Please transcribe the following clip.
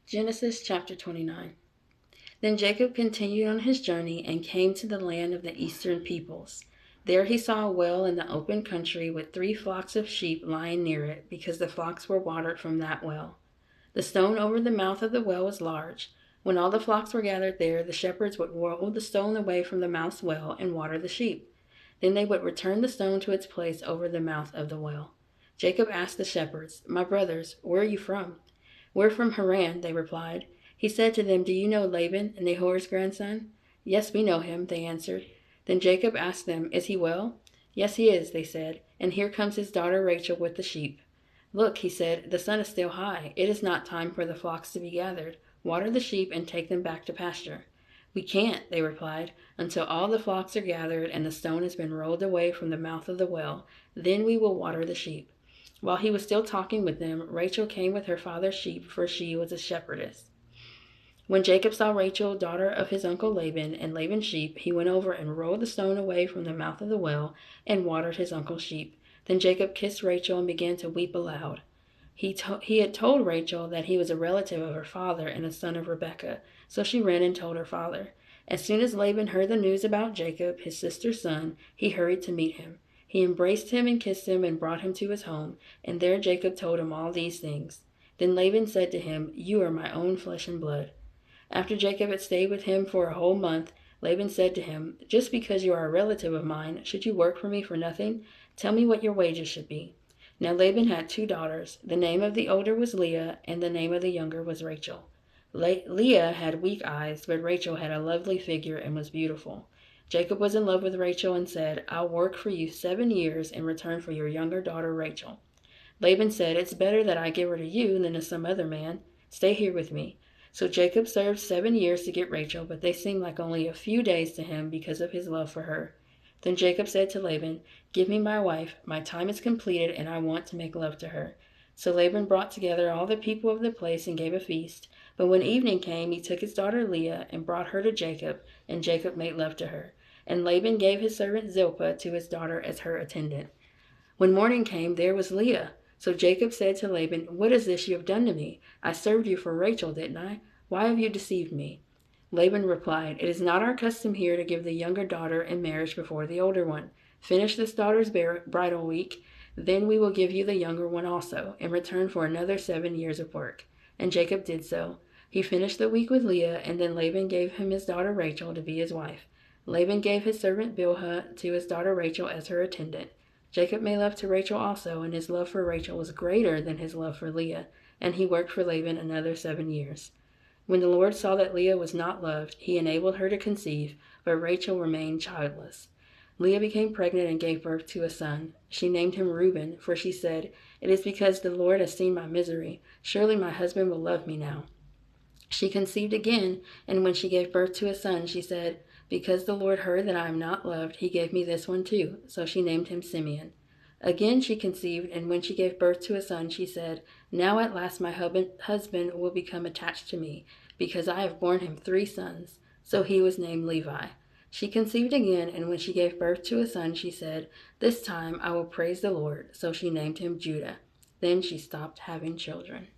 Genesis chapter 29. Then Jacob continued on his journey and came to the land of the eastern peoples. There he saw a well in the open country with 3 flocks of sheep lying near it, because the flocks were watered from that well. The stone over the mouth of the well was large. When all the flocks were gathered there, the shepherds would roll the stone away from the mouth's well and water the sheep. Then they would return the stone to its place over the mouth of the well. Jacob asked the shepherds, "My brothers, where are you from?" "We're from Haran," they replied. He said to them, "Do you know Laban, Nahor's grandson?" "Yes, we know him," they answered. Then Jacob asked them, "Is he well?" "Yes, he is," they said, "and here comes his daughter Rachel with the sheep." "Look," he said, "the sun is still high. It is not time for the flocks to be gathered. Water the sheep and take them back to pasture." "We can't," they replied, "until all the flocks are gathered and the stone has been rolled away from the mouth of the well. Then we will water the sheep." While he was still talking with them, Rachel came with her father's sheep, for she was a shepherdess. When Jacob saw Rachel, daughter of his uncle Laban, and Laban's sheep, he went over and rolled the stone away from the mouth of the well and watered his uncle's sheep. Then Jacob kissed Rachel and began to weep aloud. He had told Rachel that he was a relative of her father and a son of Rebekah, so she ran and told her father. As soon as Laban heard the news about Jacob, his sister's son, he hurried to meet him. He embraced him and kissed him and brought him to his home, and there Jacob told him all these things. Then Laban said to him, "You are my own flesh and blood." After Jacob had stayed with him for a whole month, Laban said to him, "Just because you are a relative of mine, should you work for me for nothing? Tell me what your wages should be." Now Laban had 2 daughters. The name of the older was Leah, and the name of the younger was Rachel. Leah had weak eyes, but Rachel had a lovely figure and was beautiful. Jacob was in love with Rachel and said, "I'll work for you 7 years in return for your younger daughter Rachel." Laban said, "It's better that I give her to you than to some other man. Stay here with me." So Jacob served 7 years to get Rachel, but they seemed like only a few days to him because of his love for her. Then Jacob said to Laban, "Give me my wife. My time is completed, and I want to make love to her." So Laban brought together all the people of the place and gave a feast. But when evening came, he took his daughter Leah and brought her to Jacob, and Jacob made love to her. And Laban gave his servant Zilpah to his daughter as her attendant. When morning came, there was Leah. So Jacob said to Laban, "What is this you have done to me? I served you for Rachel, didn't I? Why have you deceived me?" Laban replied, "It is not our custom here to give the younger daughter in marriage before the older one. Finish this daughter's bridal week, then we will give you the younger one also, in return for another 7 years of work." And Jacob did so. He finished the week with Leah, and then Laban gave him his daughter Rachel to be his wife. Laban gave his servant Bilhah to his daughter Rachel as her attendant. Jacob made love to Rachel also, and his love for Rachel was greater than his love for Leah, and he worked for Laban another 7 years. When the Lord saw that Leah was not loved, he enabled her to conceive, but Rachel remained childless. Leah became pregnant and gave birth to a son. She named him Reuben, for she said, "It is because the Lord has seen my misery. Surely my husband will love me now." She conceived again, and when she gave birth to a son, she said, "Because the Lord heard that I am not loved, he gave me this one too." So she named him Simeon. Again she conceived, and when she gave birth to a son, she said, "Now at last my husband will become attached to me, because I have borne him 3 sons." So he was named Levi. She conceived again, and when she gave birth to a son, she said, "This time I will praise the Lord." So she named him Judah. Then she stopped having children.